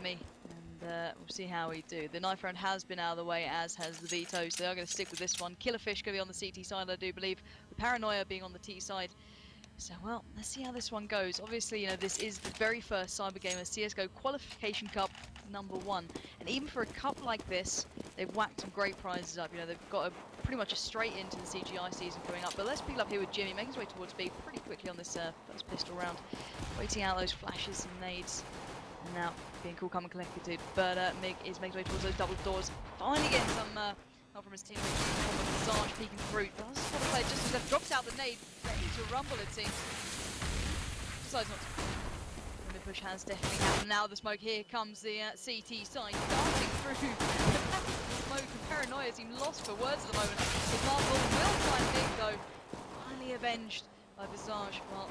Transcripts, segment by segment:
Jimmy, and we'll see how we do. The knife round has been out of the way, as has the veto, so they are going to stick with this one. Killerfish going to be on the CT side, I do believe, with Paranoia being on the T side. So, well, let's see how this one goes. Obviously, you know, this is the very first CyberGamer CSGO Qualification Cup #1. And even for a cup like this, they've whacked some great prizes up. You know, they've got pretty much a straight into the CGI season coming up. But let's pick it up here with Jimmy, making his way towards B pretty quickly on this first pistol round. Waiting out those flashes and nades. And now, being cool, calm and collected. But Mig is making his way towards those double doors. Finally getting some help from his teammates. Sarge peeking through. Does spot a player just as left, drops out the nade. Ready to rumble, it seems. Decides not to. And the push has definitely happened. Now the smoke, here comes the CT side, darting through. Smoke and Paranoia seem lost for words at the moment. The Marvel will find Nick though. Finally avenged by Visage. Well,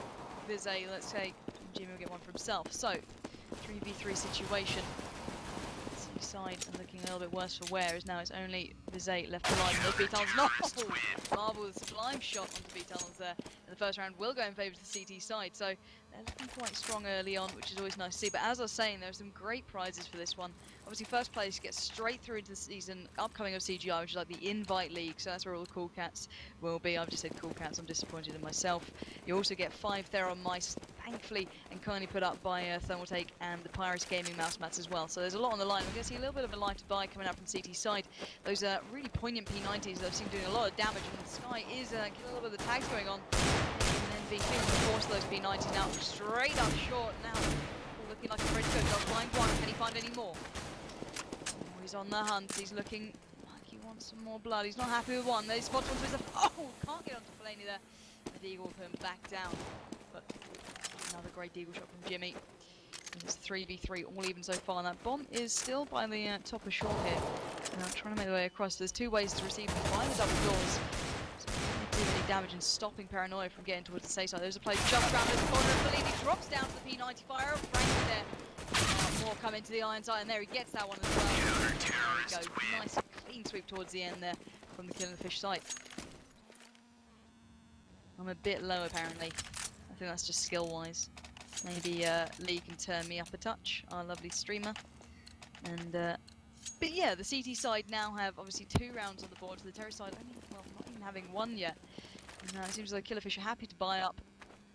Vizay, let's say, Jimmy will get one for himself. So, 3v3 situation. Side and looking a little bit worse for wear, as now it's only Vizay left alive. Those B-Talons, no! Marvel with a sublime shot onto B-Talons there. And the first round will go in favour of the CT side, so they're looking quite strong early on, which is always nice to see. But as I was saying, there are some great prizes for this one. Obviously, first place gets straight through into the season upcoming of CGI, which is like the Invite League, so that's where all the cool cats will be. I've just said cool cats, I'm disappointed in myself. You also get 5 Theron mice, thankfully, and kindly put up by Thermal Take and the Pirates Gaming mouse mats as well. So there's a lot on the line. We're going to see a little bit of a light to buy coming out from CT side. Those really poignant P90s that I've seen doing a lot of damage, and the Sky is getting a little bit of the tags going on. And then VP will force those P90s now straight up short. Now looking like a ready to go. Does find one. Can he find any more? Oh, he's on the hunt. He's looking like he wants some more blood. He's not happy with one. They spots one to his. Oh, can't get onto Fellaini there. The Deagle will put him back down. But another great Deagle shot from Jimmy. It's 3v3, all even so far. And that bomb is still by the top of short here. Trying to make the way across. There's 2 ways to receive them by the double doors. So they do any damage and stopping Paranoia from getting towards the safe side. There's a play jumps around this corner. Fellaini drops down to the P90 fire. Frankie there. More come into the iron side, and there he gets that one as well. There we go. Nice clean sweep towards the end there from the Killerfish side. I'm a bit low apparently. I think that's just skill-wise. Maybe Lee can turn me up a touch, our lovely streamer. And but yeah, the CT side now have obviously 2 rounds on the board. To the terror side, only, well, not even having 1 yet. And it seems like Killerfish are happy to buy up.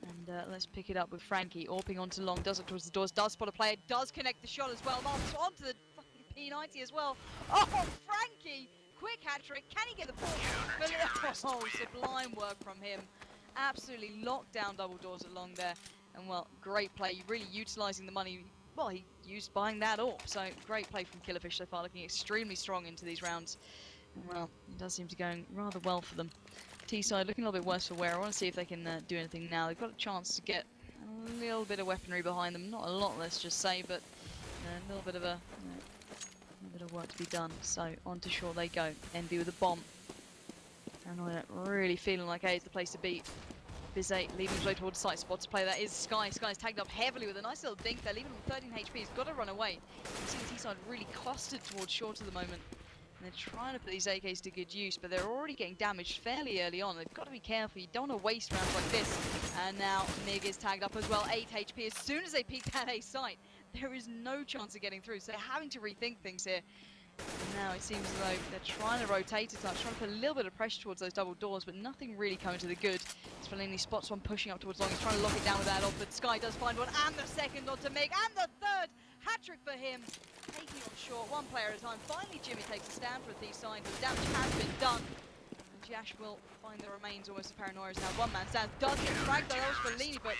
And let's pick it up with Frankie, AWPing onto long, does it towards the doors, does spot a player, does connect the shot as well. Marks onto the fucking P90 as well. Oh, Frankie! Quick hat trick. Can he get the ball? Oh, sublime work from him. Absolutely locked down double doors along there. And well, great play. Really utilising the money. Well, he used buying that AWP. So great play from Killerfish so far, looking extremely strong into these rounds. And well, it does seem to be going rather well for them. T-side looking a little bit worse for wear. I want to see if they can do anything now. They've got a chance to get a little bit of weaponry behind them. Not a lot, let's just say, but a little bit of a bit of work to be done. So on to shore they go. Envy with a bomb. And really feeling like A is the place to be. Bizet leaving his way towards the site spot to play. That is Sky. Sky's tagged up heavily with a nice little dink there, leaving him 13 HP. He's got to run away. You can see the T-side really clustered towards short at the moment. And they're trying to put these AKs to good use, but they're already getting damaged fairly early on. They've got to be careful. You don't want to waste rounds like this. And now Mig is tagged up as well. 8 HP. As soon as they peek that A site, there is no chance of getting through. So they're having to rethink things here. And now it seems as though they're trying to rotate it up, trying to put a little bit of pressure towards those double doors, but nothing really coming to the good. Fellaini spots one pushing up towards long. He's trying to lock it down with that off, but Sky does find one, and the second onto Mig, and the third hat-trick for him. Taking on short, 1 player at a time. Finally, Jimmy takes a stand for the T-side, but the damage has been done. And Jash will find the remains almost of Paranoia now. 1 man stands, does get fragged by those Fellaini, but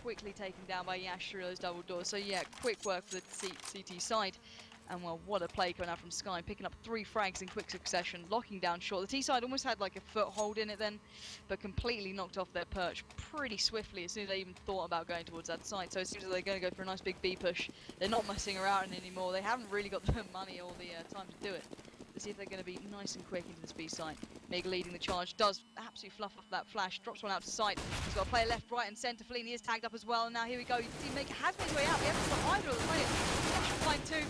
quickly taken down by Yash through those double doors. So yeah, quick work for the CT side. And well, what a play coming out from Sky, picking up 3 frags in quick succession, locking down short. The T-side almost had like a foothold in it then, but completely knocked off their perch pretty swiftly as soon as they even thought about going towards that side. So it seems like they're going to go for a nice big B push. They're not messing around anymore. They haven't really got the money or the time to do it. Let's see if they're going to be nice and quick into this B side. Mig leading the charge, does absolutely fluff off that flash, drops one out to sight. He's got a player left, right and centre. Fellaini is tagged up as well, and now here we go. You can see Mig has made his way out. He hasn't got either of the players. Line 2.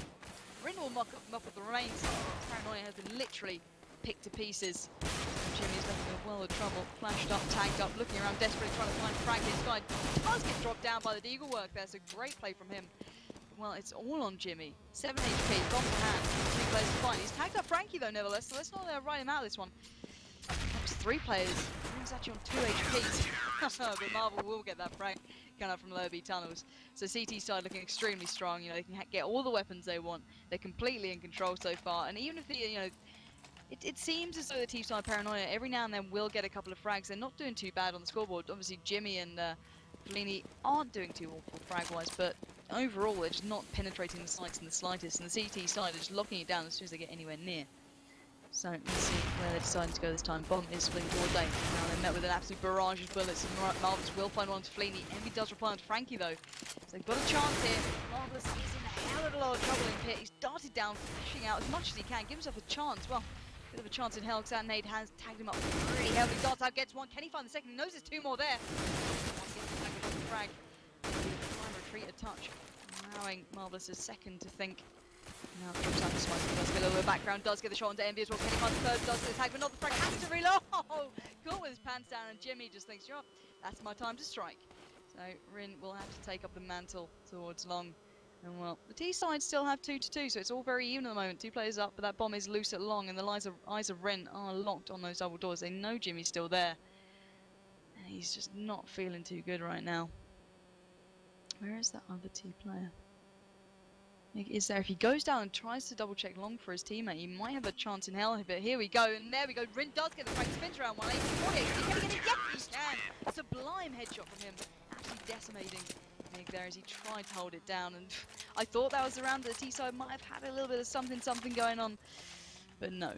Rin will mop up the remains. Paranoia has been literally picked to pieces. Jimmy's left in a world of trouble. Flashed up, tagged up, looking around desperately, trying to find Frank. His guy does get dropped down by the Deagle work there, so great play from him. well, it's all on Jimmy. 7 HP, bomb in hand, 3 players to fight. He's tagged up Frankie though, nevertheless, so let's not write him out of this one. That's 3 players. He's actually on 2 HP. But Marvel will get that frag coming up from lower B tunnels. So CT side looking extremely strong. You know, they can get all the weapons they want. They're completely in control so far. And even if the, you know, it seems as though the team side paranoia every now and then will get a couple of frags. They're not doing too bad on the scoreboard. Obviously, Jimmy and Fellini aren't doing too awful frag-wise, but overall they're just not penetrating the sights in the slightest. And the CT side are just locking it down as soon as they get anywhere near. So let's see where they're deciding to go this time. Bomb is swinging towards A. Now they're met with an absolute barrage of bullets. And Marvelous will find one to Fellini. Envy does reply on to Frankie though. So they've got a chance here. Marvelous is in a hell of a lot of trouble in pit. He's darted down, flashing out as much as he can. Give himself a chance. Well, a bit of a chance in hell because that nade has tagged him up really heavily. Darts out, gets one. Can he find the second? He knows there's 2 more there. One gets tagged off the frag. Try and retreat a touch. Allowing Marvelous a second to think. Now drops out the smoke, does get a little bit of background, does get the shot onto Envy as well. Can he find the third? Does get the tag, but not the frag. Has to reload! Caught with his pants down, and Jimmy just thinks, "Sure, that's my time to strike." So Rin will have to take up the mantle towards long. And well, the T side still have 2-2, so it's all very even at the moment. 2 players up, but that bomb is loose at long, and the eyes of Rin are locked on those double doors. They know Jimmy's still there. And he's just not feeling too good right now. Where is that other T player? Is there? If he goes down and tries to double check long for his teammate, he might have a chance in hell. But here we go, and there we go. Rin does get the frag, spins around 180. Can he get it? Yes, he can! Sublime headshot from him. Absolutely decimating Mig there as he tried to hold it down. And I thought that was the round that the T side might have had a little bit of something going on. But no.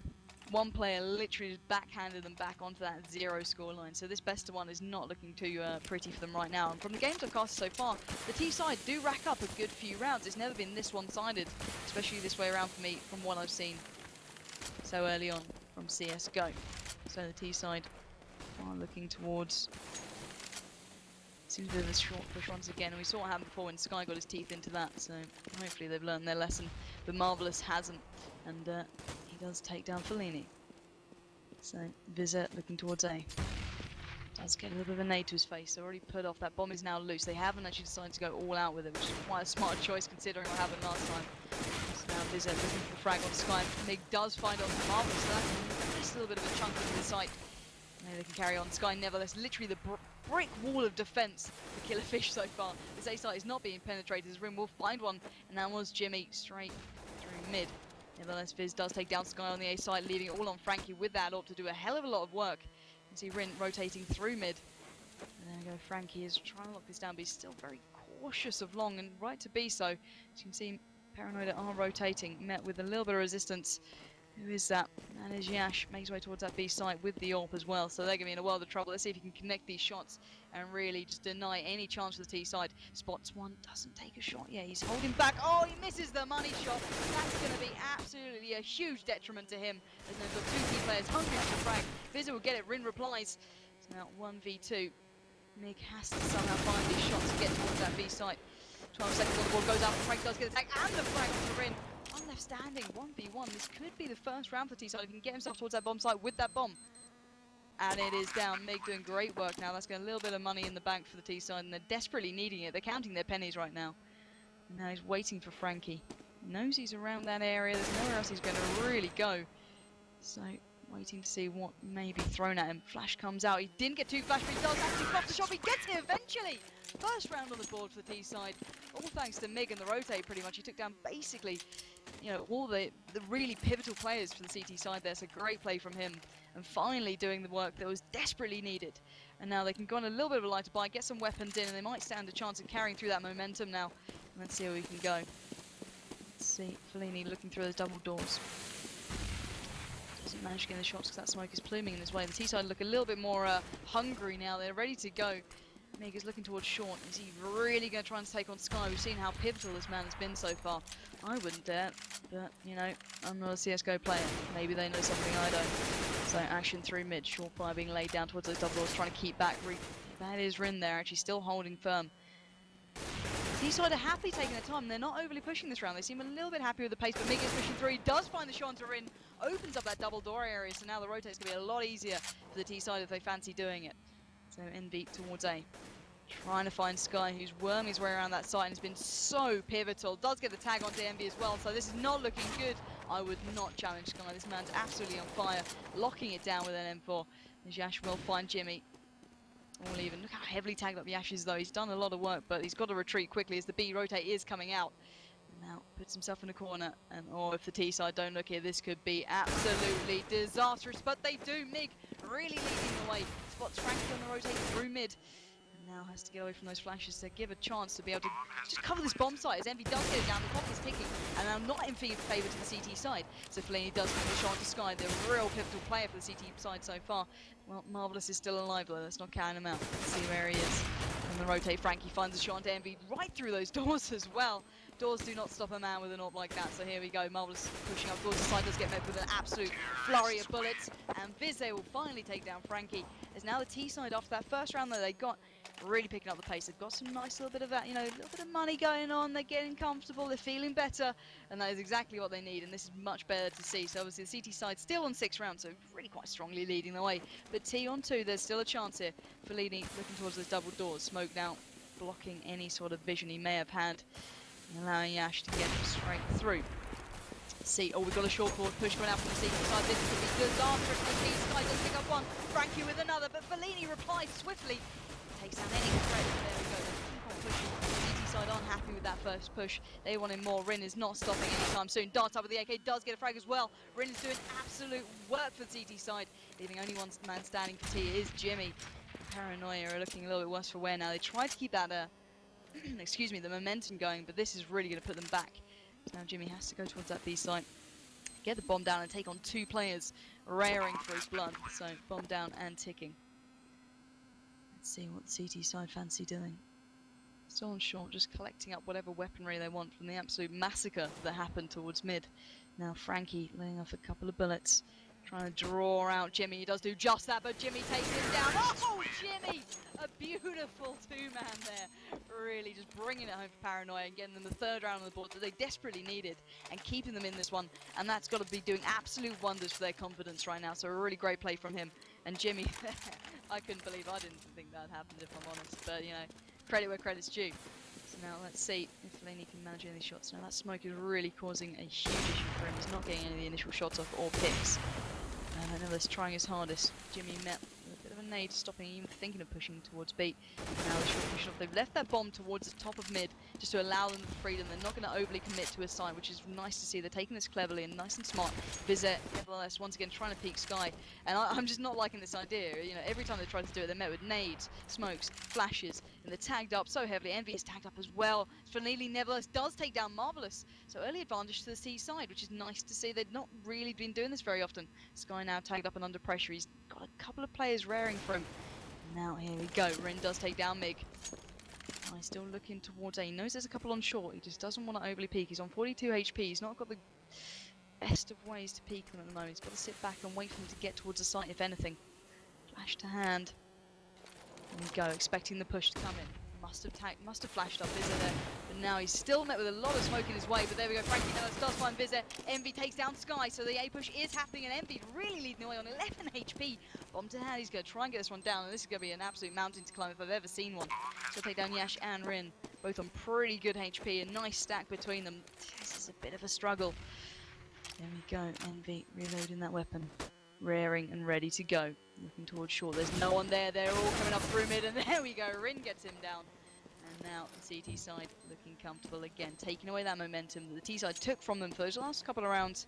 One player literally just backhanded them back onto that 0 scoreline. So this best of 1 is not looking too pretty for them right now. And from the games I've cast so far, the T side do rack up a good few rounds. It's never been this one-sided, especially this way around for me, from what I've seen so early on from CSGO. So the T side are looking towards. Seems a bit of a short push once again, and we saw what happened before when Sky got his teeth into that. So hopefully they've learned their lesson. But Marvelous hasn't, and he does take down Fellini. So Vizor looking towards A. Does get a little bit of a nade to his face. They're already put off. That bomb is now loose. They haven't actually decided to go all out with it, which is quite a smart choice considering what happened last time. So now Vizor looking for the frag on Sky. Mig does find on Marvelous. So that's just a little bit of a chunk into the site. Maybe they can carry on. Sky nevertheless, literally the brick wall of defense for Killerfish so far. This A site is not being penetrated. As Rim will find one, and that was Jimmy straight through mid. Nevertheless, Viz does take down Sky on the A side, leaving it all on Frankie with that AWP to do a hell of a lot of work. You can see Rin rotating through mid. And there we go, Frankie is trying to lock this down, but he's still very cautious of long, and right to be so. As you can see, Paranoia are rotating, met with a little bit of resistance. Who is that? That is Yash. Makes his way towards that B site with the AWP as well. So they're going to be in a world of trouble. Let's see if he can connect these shots and really just deny any chance for the T side. Spots one, doesn't take a shot. Yeah, he's holding back. Oh, he misses the money shot. That's going to be absolutely a huge detriment to him. As they've got 2 key players hungry for the frag. Vizor will get it. Rin replies. It's now 1v2. Mig has to somehow find these shots to get towards that B site. 12 seconds on the ball goes out. Frank does get the tag and the frag for Rin. One left standing, 1v1. This could be the first round for the T side. He can get himself towards that bomb site with that bomb. And it is down. Mig doing great work now. That's got a little bit of money in the bank for the T side, and they're desperately needing it. They're counting their pennies right now. And now he's waiting for Frankie. He knows he's around that area. There's nowhere else he's going to really go. So, waiting to see what may be thrown at him. Flash comes out. He didn't get 2 flash, but he does actually pop the shot. He gets it eventually. First round on the board for the T side. All thanks to Mig and the rotate, pretty much. He took down basically, you know, all the really pivotal players for the CT side there. So great play from him. And finally doing the work that was desperately needed. And now they can go on a little bit of a lighter buy, get some weapons in, and they might stand a chance of carrying through that momentum now. Let's see where we can go. Let's see, Fellini looking through those double doors. Doesn't manage to get the shots because that smoke is pluming in his way. The T side look a little bit more hungry now. They're ready to go. Mig is looking towards Sean. Is he really going to try and take on Sky? We've seen how pivotal this man has been so far. I wouldn't dare, but, you know, I'm not a CSGO player. Maybe they know something I don't. So action through mid. Short fire being laid down towards those double doors, trying to keep back. That is Rin there, actually still holding firm. T-side are happily taking their time. They're not overly pushing this round. They seem a little bit happy with the pace, but Mig is pushing through. He does find the shot to Rin. Opens up that double door area, so now the rotate's going to be a lot easier for the T-side if they fancy doing it. So in beat towards A. Trying to find Sky, who's worming his way around that site and has been so pivotal. Does get the tag onto Envy as well, so this is not looking good. I would not challenge Sky. This man's absolutely on fire, locking it down with an M4. As Yash will find Jimmy. All even. Look how heavily tagged up Yash is, though. He's done a lot of work, but he's got to retreat quickly as the B rotate is coming out. Now puts himself in a corner, and if the T side don't look here, this could be absolutely disastrous. But they do. MiG really leading the way. Spots Frankie on the rotate through mid. Now has to get away from those flashes to give a chance to be able to just cover this bomb site as Envy does get it down, the clock is ticking, and now not in favour to the CT side. So Fellaini does give a shot to Sky, the real pivotal player for the CT side so far. Well, Marvelous is still alive though, let's not count him out. Let's see where he is. On the rotate, Frankie finds a shot to Envy right through those doors as well. Doors do not stop a man with an AWP like that, so here we go. Marvelous pushing up towards the side, does get met with an absolute flurry of bullets, and Vize will finally take down Frankie. As now the T side, after that first round that they got, really picking up the pace. They've got some nice little bit of that, you know, a little bit of money going on. They're getting comfortable, they're feeling better, and that is exactly what they need, and this is much better to see. So obviously the CT side still on 6 rounds, so really quite strongly leading the way. But T on 2, there's still a chance here for leading, looking towards those double doors. Smoke now blocking any sort of vision he may have had, and allowing Yash to get straight through. See, we've got a short forward push going out from the CT side. This could be disastrous. The Sky does pick up one, Frankie with another, but Fellaini replies swiftly. Takes down any threat. There we go. They keep on pushing. The CT side aren't happy with that first push. They wanted more. Rin is not stopping anytime soon. Darts up with the AK, does get a frag as well. Rin is doing absolute work for the CT side, leaving only one man standing for T. It is Jimmy. Paranoia are looking a little bit worse for wear now. They tried to keep that, excuse me, the momentum going, but this is really going to put them back. So now Jimmy has to go towards that B site, get the bomb down and take on 2 players, raring for his blood. So bomb down and ticking. Let's see what the CT side fancy doing. Still on short, just collecting up whatever weaponry they want from the absolute massacre that happened towards mid. Now Frankie laying off a couple of bullets, trying to draw out Jimmy. He does do just that, but Jimmy takes him down. Oh, Jimmy! A beautiful 2-man there. Really just bringing it home for Paranoia and getting them the 3rd round on the board that they desperately needed and keeping them in this one. And that's got to be doing absolute wonders for their confidence right now. So a really great play from him. And Jimmy, I couldn't believe, I didn't think that happened if I'm honest. But, you know, credit where credit's due. So now let's see if Fellaini can manage any of these shots. Now that smoke is really causing a huge issue for him. He's not getting any of the initial shots off or picks. Nevertheless, trying his hardest. Jimmy met with a bit of a nade, stopping even thinking of pushing towards B. Now the short push off. They've left that bomb towards the top of mid just to allow them the freedom. They're not going to overly commit to a site, which is nice to see. They're taking this cleverly and nice and smart. Vize, nevertheless, once again trying to peek Sky, and I'm just not liking this idea. You know, every time they try to do it, they're met with nades, smokes, flashes, and they're tagged up so heavily. Envy is tagged up as well. Fellaini, nevertheless, does take down Marvelous. So early advantage to the C side, which is nice to see. They've not really been doing this very often. Sky now tagged up and under pressure. He's got a couple of players raring for him. Now here we go. Rin does take down MiG. He's still looking towards A. He knows there's a couple on short. He just doesn't want to overly peek. He's on 42 HP. He's not got the best of ways to peek them at the moment. He's got to sit back and wait for him to get towards the site, if anything. Flash to hand. There we go. Expecting the push to come in. Must have flashed up Vize there, but now he's still met with a lot of smoke in his way. But there we go, Frankie Nellis does find Vize. Envy takes down Sky, so the A push is happening, and Envy really leading the way on 11 HP. Bomb to hand, he's going to try and get this one down, and this is going to be an absolute mountain to climb if I've ever seen one. So take down Yash and Rin, both on pretty good HP, a nice stack between them. This is a bit of a struggle. There we go, Envy reloading that weapon. Raring and ready to go. Looking towards short. There's no one there. They're all coming up through mid, and there we go. Rin gets him down. And now the CT side looking comfortable again, taking away that momentum that the T side took from them for those last couple of rounds.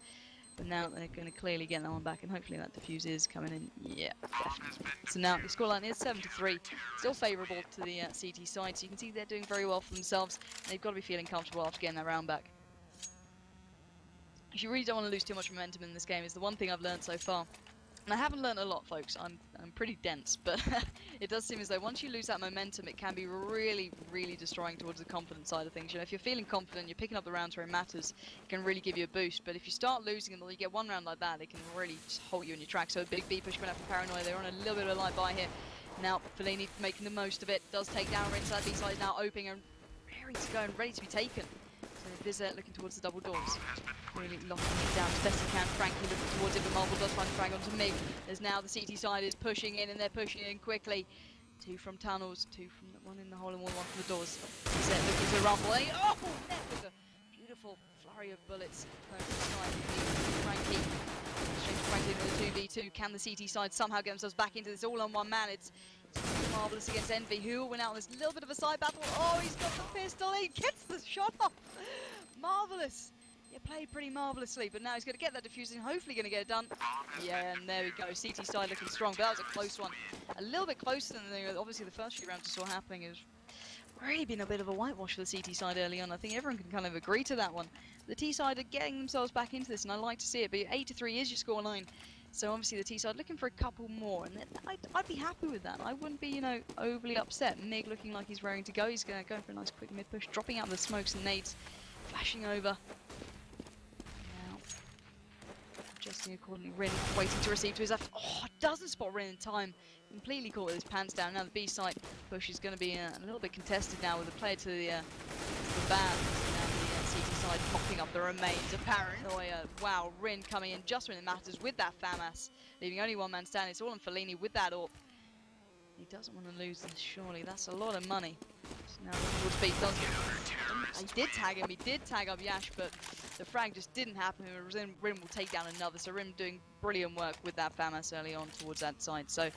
But now they're going to clearly get that one back, and hopefully that defuse is coming in. Yeah, definitely. So now the scoreline is 7-3. Still favourable to the CT side, so you can see they're doing very well for themselves. They've got to be feeling comfortable after getting that round back. You really don't want to lose too much momentum in this game, is the one thing I've learned so far. And I haven't learned a lot, folks. I'm pretty dense, but it does seem as though once you lose that momentum, it can be really, really destroying towards the confidence side of things. You know, if you're feeling confident, you're picking up the rounds where it matters, it can really give you a boost. But if you start losing them, or you get one round like that, it can really just halt you in your tracks. So a big B push going out from Paranoia. They're on a little bit of a light by here. Now Fellaini making the most of it. Does take down inside. B side now opening and raring to go and ready to be taken. So Vize looking towards the double doors. Really locking it down as best he can. Frankie looking towards it, but Marvel does find the frag onto MiG. As now the CT side is pushing in, and they're pushing in quickly. 2 from tunnels, 2 from the one in the hole and 1 from the doors. Set looking to rumble. Oh, net with a beautiful flurry of bullets. Frankie. Frankie in the 2v2. Can the CT side somehow get themselves back into this all-on-one man? It's Marvelous against Envy, who will win out in this little bit of a side battle. Oh, he's got the pistol. He gets the shot off. Marvelous. He played pretty marvellously, but now he's going to get that defusing. Hopefully going to get it done. Yeah, and there we go. CT side looking strong, but that was a close one. A little bit closer than obviously the first few rounds we saw happening. It was really been a bit of a whitewash for the CT side early on. I think everyone can kind of agree to that one. The T side are getting themselves back into this, and I like to see it. But 8-3 is your scoreline. So obviously the T side looking for a couple more, and I'd be happy with that. I wouldn't be, you know, overly upset. Mig looking like he's raring to go. He's going to go for a nice quick mid push, dropping out the smokes and nades, flashing over. Now, adjusting accordingly. Rin waiting to receive to his left. Oh, doesn't spot Rin in time. Completely caught with his pants down. Now the B side push is going to be a little bit contested now with the player to the van. CT side mopping up the remains of Paranoia. Wow, Rin coming in just when it matters with that FAMAS, leaving only one man standing. It's all on Fellini with that AWP. He doesn't want to lose this, surely. That's a lot of money. So now speed does he did tag up Yash, but the frag just didn't happen. Rin will take down another, so Rin doing brilliant work with that FAMAS early on towards that side. So,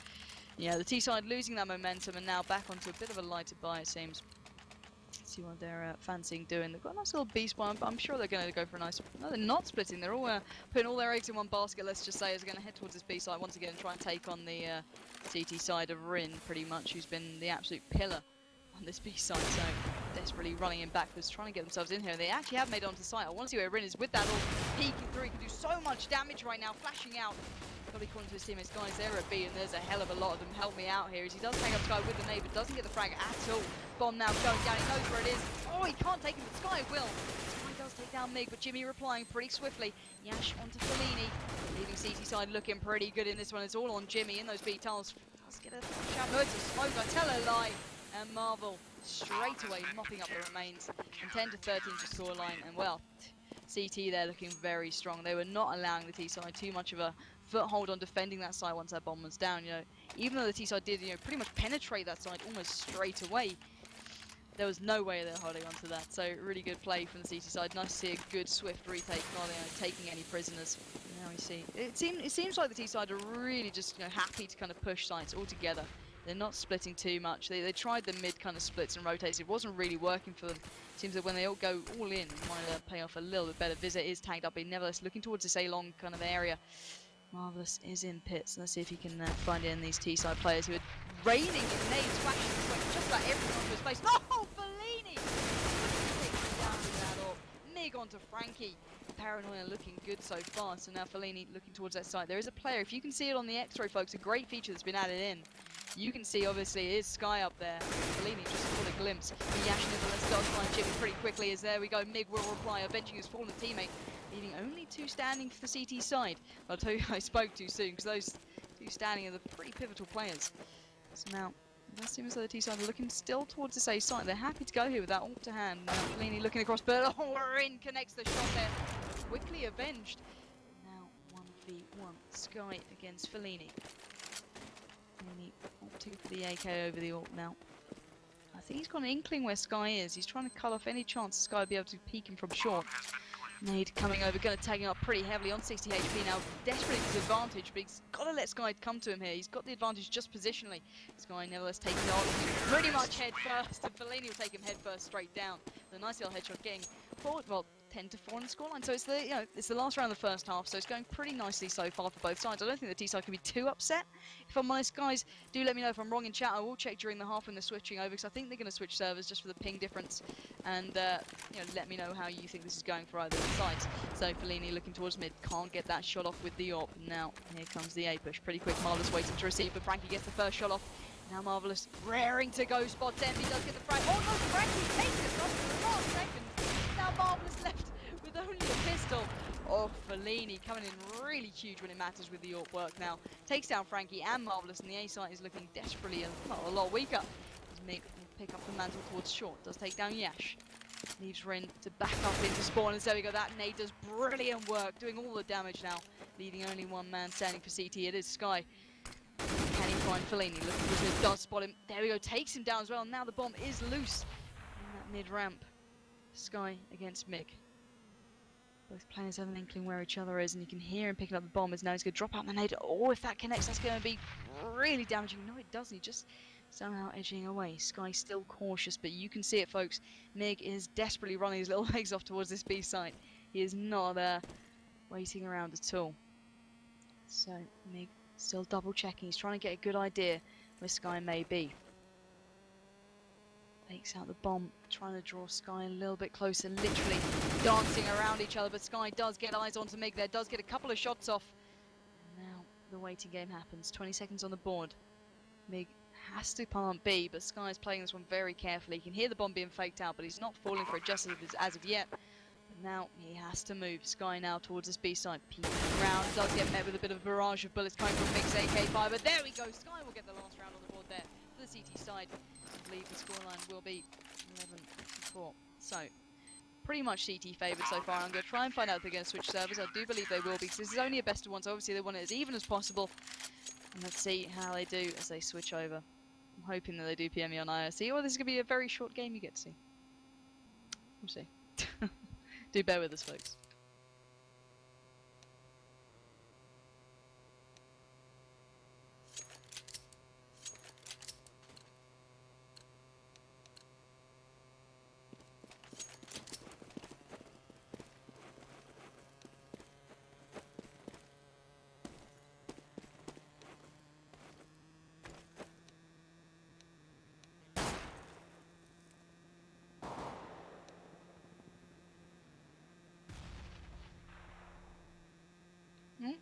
yeah, the T side losing that momentum and now back onto a bit of a lighter buy, it seems. See what they're fancying doing. They've got a nice little B spawn, but I'm sure they're going to go for a nice... No, they're not splitting. They're all putting all their eggs in one basket, let's just say, as they're going to head towards this B side once again and try and take on the CT side of Rin, pretty much, who's been the absolute pillar on this B side. So, desperately running in backwards, trying to get themselves in here. They actually have made it onto site. I want to see where Rin is with that all peeking through. He can do so much damage right now, flashing out. Probably calling to his teammates, guys, they're at B, and there's a hell of a lot of them. Help me out here. As he does take up Sky with the nade, but doesn't get the frag at all. Bomb now going down. He knows where it is. Oh, he can't take him, but Sky will. Sky does take down Mig, but Jimmy replying pretty swiftly. Yash onto Fellini, leaving CT side looking pretty good in this one. It's all on Jimmy in those B tunnels. Does get a shout. No, it's a smoke. I tell a lie. And Marvel straight away mopping up the remains. And 10-13 to scoreline. And well, CT there looking very strong. They were not allowing the T side too much of a foothold on defending that side once that bomb was down. You know, even though the T side did, you know, pretty much penetrate that side almost straight away, there was no way they're holding on to that. So really good play from the CT side. Nice to see a good swift retake, not taking any prisoners. Now we see it seems like the T side are really just, you know, happy to kind of push sides all together. They're not splitting too much. They tried the mid kind of splits and rotates. It wasn't really working for them. Seems that when they all go all in, it might pay off a little bit better. Visit is tagged up, but nevertheless looking towards this A-long kind of area. Marvelous is in pits. Let's see if he can find it in these T-side players who are raining in nades, flashing just about everyone onto his face. No, Fellini! Down with that AWP. Mig onto Frankie. Paranoia looking good so far. So now Fellini looking towards that side. There is a player, if you can see it on the X-ray, folks, a great feature that's been added in. You can see, obviously, it is Sky up there. Fellini just caught a glimpse. Yash nevertheless does find Jimmy pretty quickly as there we go. Mig will reply, avenging his fallen teammate, leaving only 2 standing for the CT side. I'll tell you, I spoke too soon, because those 2 standing are the pretty pivotal players. So now, that seems like the T side are looking still towards this A side. They're happy to go here with that AWP to hand. Now Fellini looking across, but Rin connects the shot there. Quickly avenged. Now 1v1. Sky against Fellini. Fellini opting for the AK over the AWP now. I think he's got an inkling where Sky is. He's trying to cut off any chance Sky will be able to peek him from short. Nade coming over, going to tag him up pretty heavily on 60 HP now. Desperately his advantage, but he's got to let Sky come to him here. He's got the advantage just positionally. Sky nevertheless taking it on pretty much head first, and Fellini will take him head first straight down. The nice little headshot getting forward, well, 10-4 on the scoreline. So it's the, you know, it's the last round of the first half, so it's going pretty nicely so far for both sides. I don't think the T side can be too upset. If I'm honest, guys, do let me know if I'm wrong in chat. I will check during the half when they're switching over, because I think they're going to switch servers just for the ping difference. And you know, let me know how you think this is going for either of the sides. So Fellini looking towards mid, can't get that shot off with the AWP. Now here comes the A push, pretty quick. Marvelous waiting to receive, but Frankie gets the first shot off. Now Marvelous raring to go. Spots Envy, does get the frag. Oh no, Frankie takes it off for the last second. Now Marvelous left with only a pistol. Oh, Fellini coming in really huge when it matters with the AWP work now. Takes down Frankie and Marvelous, and the A site is looking desperately a lot weaker. Mig will pick up the mantle towards short. Does take down Yash. Leaves Rin to back up into spawn, and there we go. That nade does brilliant work, doing all the damage now. Leaving only one man standing for CT. It is Sky. Can he trying Fellaini, looking for his does spot him. There we go, takes him down as well. And now the bomb is loose in that mid-ramp. Sky against Mig. Both players have an inkling where each other is, and you can hear him picking up the bomb as now he's going to drop out the nade. Oh, if that connects, that's going to be really damaging. No, it doesn't. He just somehow edging away. Sky still cautious, but you can see it, folks. Mig is desperately running his little legs off towards this B site. He is not waiting around at all. So, Mig still double checking. He's trying to get a good idea where Sky may be. Takes out the bomb, trying to draw Sky a little bit closer, literally dancing around each other, but Sky does get eyes onto Mig there, does get a couple of shots off. And now the waiting game happens, 20 seconds on the board. Mig has to plant B, but Sky is playing this one very carefully. He can hear the bomb being faked out, but he's not falling for it just as of yet. But now he has to move. Sky now towards this B side, peeking around, does get met with a bit of a barrage of bullets coming from Mig's AK-5, but there we go, Sky will get the last round on the board there for the CT side. I believe the scoreline will be 11-4. So, pretty much CT favoured so far. I'm going to try and find out if they're going to switch servers. I do believe they will be, because this is only a best of one, so obviously they want it as even as possible. And let's see how they do as they switch over. I'm hoping that they do PM me on IRC, or this is going to be a very short game you get to see. We'll see. Do bear with us, folks.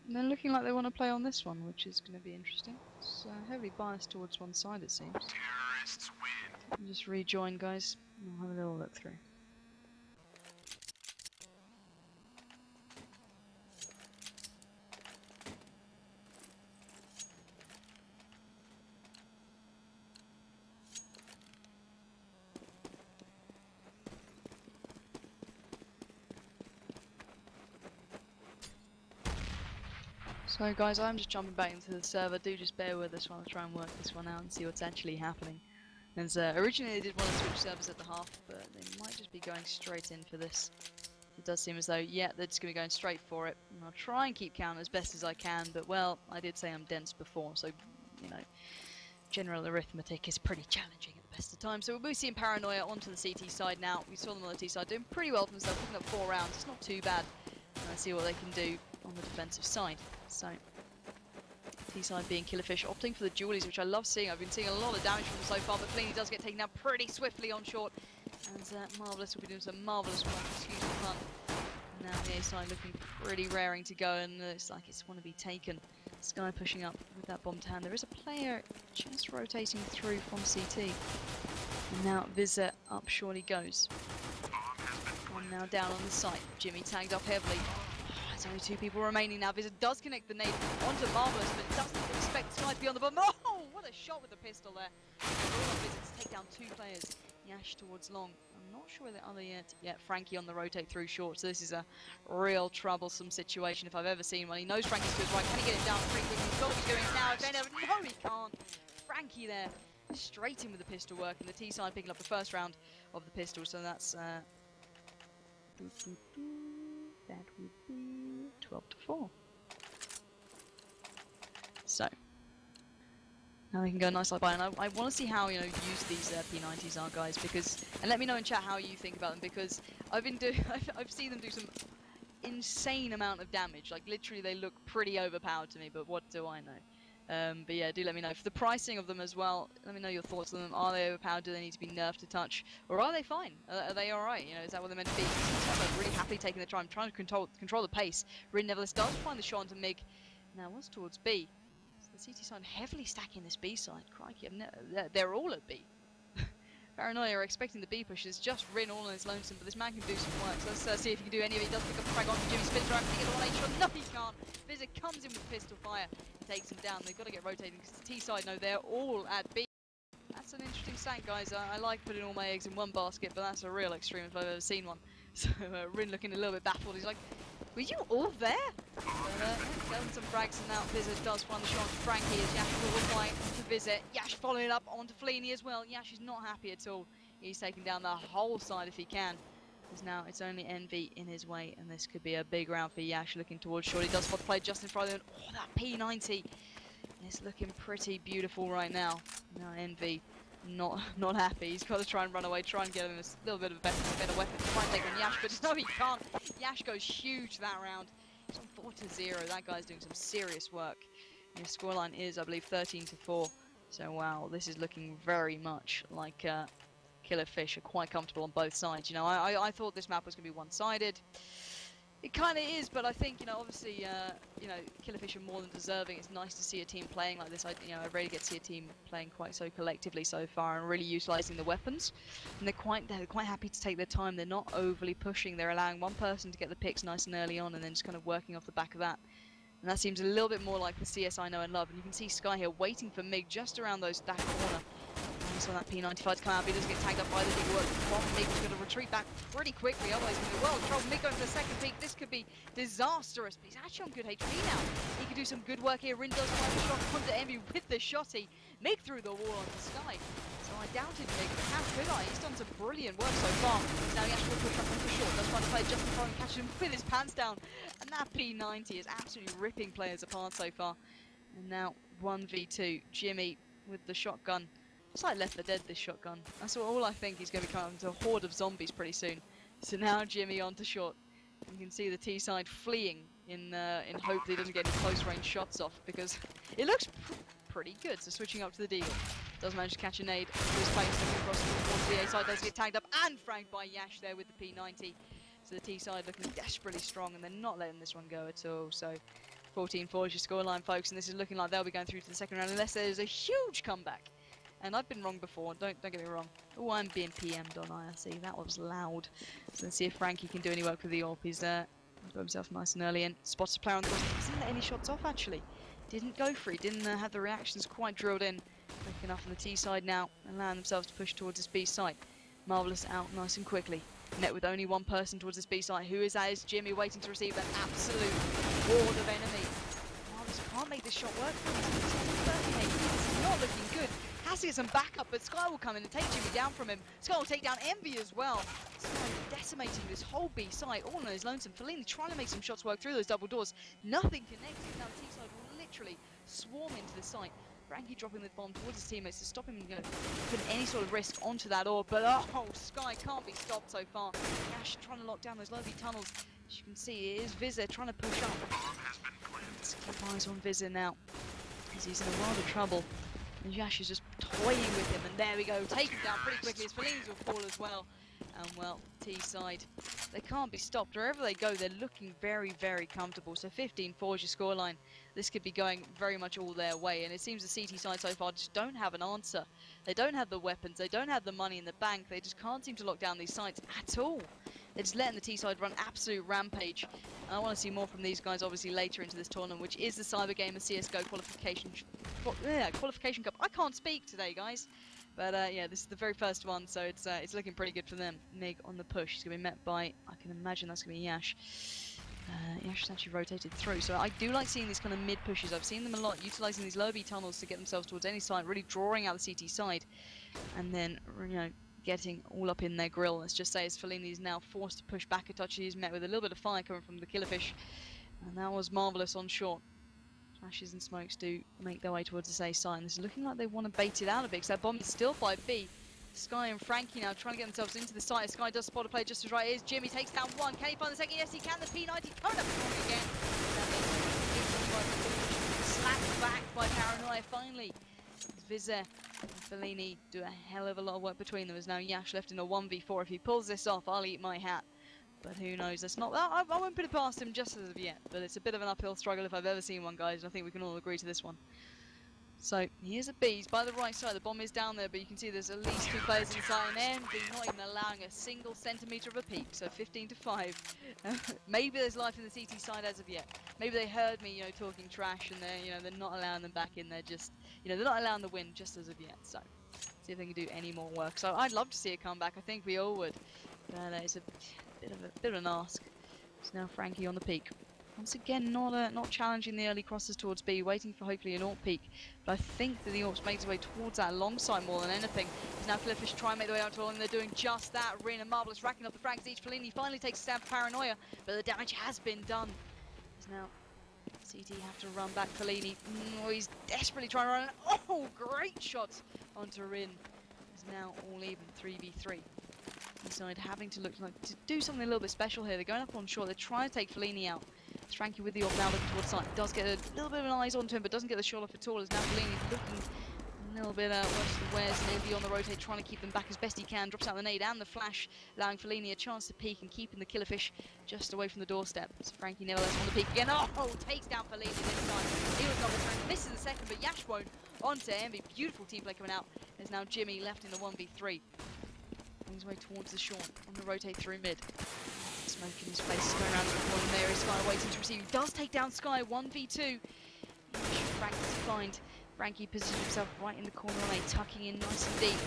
They're looking like they want to play on this one, which is going to be interesting. It's heavily biased towards one side, it seems. Terrorists win. Just rejoin, guys. We'll have a little look through. So guys, I'm just jumping back into the server. Do just bear with us while I try and work this one out and see what's actually happening. As originally they did want to switch servers at the half, but they might just be going straight in for this. It does seem as though, yeah, they're just going to be going straight for it. And I'll try and keep count as best as I can, but well, I did say I'm dense before, so, you know, general arithmetic is pretty challenging at the best of times. So we'll be seeing Paranoia onto the CT side now. We saw them on the T side doing pretty well for themselves, picking up 4 rounds. It's not too bad. And let's see what they can do on the defensive side. So, T-side being Killerfish, opting for the dualies, which I love seeing. I've been seeing a lot of damage from them so far, but Fellaini does get taken out pretty swiftly on short. And Marvellous will be doing some marvellous work, excuse the pun. And now the A-side looking pretty raring to go, and looks like it's want to be taken. Sky pushing up with that bomb to hand. There is a player just rotating through from CT. And now Vizza up surely goes. And now down on the site. Jimmy tagged up heavily. There's only 2 people remaining now. Vizza does connect the nade onto Marvellous, but doesn't expect Sky to be on the bomb. Oh, what a shot with the pistol there. Vizza to take down 2 players. Yash towards long. I'm not sure where the other yet. Yeah, Frankie on the rotate through short. So this is a real troublesome situation if I've ever seen one. He knows Frankie's to his right. Can he get it down pretty quickly? He's got to be doing it now. If any, no, he can't. Frankie there, straight in with the pistol work, and the T side picking up the first round of the pistol. So that's that would be 12-4. So now we can go nice like by, and I want to see how used these P90s are, guys, because, and let me know in chat how you think about them, because I've seen them do some insane amount of damage. Like literally, they look pretty overpowered to me. But what do I know? But yeah, do let me know for the pricing of them as well. Let me know your thoughts on them. Are they overpowered? Do they need to be nerfed a touch, or are they fine? Are they all right? Is that what they're meant to be? I'm really happily taking the time, trying to control the pace. Rin Neverless does find the shot onto Mig. Now what's towards B. The CT side heavily stacking this B side. Crikey, they're all at B. Paranoia are expecting the B pushes. Just Rin all on his lonesome, but this man can do some work. So let's see if he can do any of it. He does pick up the frag on Jimmy. Spins around to get the 1H shot. No, he can't. Vizza comes in with pistol fire and takes him down. They've got to get rotating because the T side know they're all at B. That's an interesting sack, guys. I like putting all my eggs in one basket, but that's a real extreme if I've ever seen one. So Rin looking a little bit baffled. He's like, Were you all there? Getting some frags, and now Visit does find the shot on Frankie as Yash will reply to Visit. Yash following it up onto Fellini as well. Yash is not happy at all. He's taking down the whole side if he can. Because now it's only Envy in his way, and this could be a big round for Yash looking towards short. He does spot the play just in front of him. Oh, that P90 is looking pretty beautiful right now. Now Envy not happy. He's got to try and run away, try and get him a little bit of a better weapon to try and take on Yash, but no, he can't. Yash goes huge that round. He's on 4-0. That guy's doing some serious work. And his scoreline is, I believe, 13-4. So wow, this is looking very much like Killerfish are quite comfortable on both sides. You know, I thought this map was going to be one-sided. It kind of is, but I think, you know, obviously, you know, Killerfish are more than deserving. It's nice to see a team playing like this. I rarely get to see a team playing quite so collectively so far and really utilising the weapons. And they're quite happy to take their time. They're not overly pushing. They're allowing one person to get the picks nice and early on, and then just kind of working off the back of that. And that seems a little bit more like the CS I know and love. And you can see Sky here waiting for Mig just around that corner. So that P95 to come out, but he doesn't get tagged up by the big work. Mig is going to retreat back pretty quickly, otherwise he's going to be well in trouble. Mig going for the second peak. This could be disastrous, but he's actually on good HP now. He could do some good work here. Rin does find the shot onto Envy with the shotty. Mig through the wall onto Sky. So I doubted Mig, but how could I? He's done some brilliant work so far. Now he actually will push up onto short. Does find a play just in front and catches him with his pants down. And that P90 is absolutely ripping players apart so far. And now 1v2. Jimmy with the shotgun. It's like Left 4 Dead, this shotgun. That's all I think. He's going to be coming into a horde of zombies pretty soon. So now Jimmy onto short. You can see the T side fleeing in hope that he doesn't get any close range shots off, because it looks pretty good. So switching up to the Deagle. Does manage to catch a nade. His face looking across towards the A side. Does get tagged up and fragged by Yash there with the P90. So the T side looking desperately strong, and they're not letting this one go at all. So 14-4 is your scoreline, folks, and this is looking like they'll be going through to the second round unless there's a huge comeback. And I've been wrong before, don't get me wrong. Oh, I'm being PM'd on IRC, that was loud. So let's see if Frankie can do any work with the AWP. He's got himself nice and early in. Spots a player on the cross. Doesn't let any shots off, actually. Didn't go for it, didn't have the reactions quite drilled in. Quick enough on the T side now, allowing themselves to push towards this B site. Marvellous out nice and quickly. Net with only one person towards this B site. Who is that? Is Jimmy waiting to receive an absolute horde of enemy. Marvellous can't make this shot work for him. It's not looking good. Has to get some backup, but Sky will come in and take Jimmy down from him. Sky will take down Envy as well. Sky decimating this whole B site, all on his lonesome. Fellini trying to make some shots work through those double doors. Nothing connected. Now the T side will literally swarm into the site. Frankie dropping the bomb towards his teammates to stop him putting any sort of risk onto that orb. But oh, Sky can't be stopped so far. Yash trying to lock down those lobby tunnels. As you can see, it is Vizir trying to push up. Let's keep eyes on Vizir now, as he's in a world of trouble. And Yash is just toying with him, and there we go, take him down pretty quickly. His Fellinis will fall as well. And well, T side, they can't be stopped. Wherever they go, they're looking very, very comfortable. So 15-4 is your scoreline. This could be going very much all their way. And it seems the CT side so far just don't have an answer. They don't have the weapons. They don't have the money in the bank. They just can't seem to lock down these sites at all. They're just letting the T side run absolute rampage. And I want to see more from these guys, obviously, later into this tournament, which is the CyberGamer CSGO qualification cup. I can't speak today, guys. But yeah, this is the very first one, so it's looking pretty good for them. Mig on the push. He's going to be met by, I can imagine that's going to be Yash. Yash has actually rotated through, so I do like seeing these kind of mid pushes. I've seen them a lot, utilising these low B tunnels to get themselves towards any side, really drawing out the CT side, and then, you know, getting all up in their grill. Let's just say as Fellini is now forced to push back a touch, he's met with a little bit of fire coming from the Killerfish, and that was marvellous on short. Flashes and smokes do make their way towards the A side. This is looking like they want to bait it out a bit, because that bomb is still 5B. Sky and Frankie now trying to get themselves into the site. Sky does spot a play just as right. Here's Jimmy, takes down one. Can he find the second? Yes, he can. The P90 coming up again. Slapped back by Paranoia finally. Vizir and Fellini do a hell of a lot of work between them. As now Yash left in a 1v4. If he pulls this off, I'll eat my hat. But who knows, that's not, I won't put it past him just as of yet, but it's a bit of an uphill struggle if I've ever seen one, guys, and I think we can all agree to this one. So, here's a B, he's by the right side, the bomb is down there, but you can see there's at least two players inside, and Envy not even allowing a single centimetre of a peek, so 15-5. Maybe there's life in the CT side as of yet. Maybe they heard me, you know, talking trash, and they're not allowing them back in, they're just, they're not allowing the win just as of yet, so see if they can do any more work. So I'd love to see a comeback, I think we all would, but it's a bit of an ask. It's now Frankie on the peak. Once again, not challenging the early crosses towards B, waiting for hopefully an AWP peak. But I think that the AWP's makes his way towards that alongside more than anything. It's now Killerfish trying to make the way out to all, and they're doing just that. Rin and Marvelous racking up the frags each. Fellaini finally takes a stab for Paranoia, but the damage has been done. It's now CT have to run back Fellaini. Oh, he's desperately trying to run. Oh, great shots onto Rin. It's now all even 3v3. Inside having to look like to do something a little bit special here. They're going up on short. They're trying to take Fellaini out. It's Frankie with the AWP now looking towards side. Does get a little bit of an eyes onto him, but doesn't get the shot off at all. As now Fellaini looking a little bit worse than Wares, and Envy on the rotate, trying to keep them back as best he can. Drops out the nade and the flash, allowing Fellaini a chance to peek and keeping the Killerfish just away from the doorstep. So Frankie nevertheless on the peak again. Oh, takes down Fellaini this time. He was not returned. Misses the second, but Yash won't. Onto Envy. Beautiful team play coming out. There's now Jimmy left in the 1v3. On his way towards the Sean on the rotate through mid. Smoke in his face, going around the corner there. Is Sky waiting to receive? He does take down Sky 1v2. Frankie to find. Frankie positions himself right in the corner on A, tucking in nice and deep.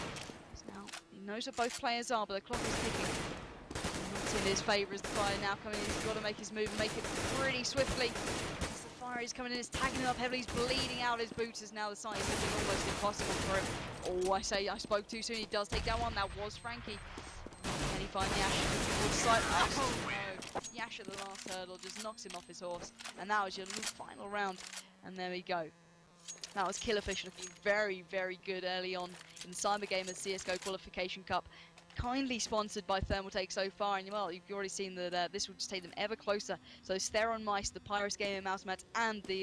So now he knows where both players are, but the clock is ticking. Not in his favour as the fire now coming in. He's got to make his move and make it pretty swiftly. As the fire is coming in, it's tagging him up heavily. He's bleeding out his boots as now the sight is looking almost impossible for him. Oh, I spoke too soon. He does take down one. That was Frankie. Can he find Yash towards the side? Oh no! Yash at the last hurdle just knocks him off his horse. And that was your final round. And there we go. That was Killerfish looking very, very good early on in the CyberGamer CSGO Qualification Cup. Kindly sponsored by Thermaltake so far, and well, you've already seen that this will just take them ever closer. So Theron Mice, the Pyrus Gamer mouse mats, and the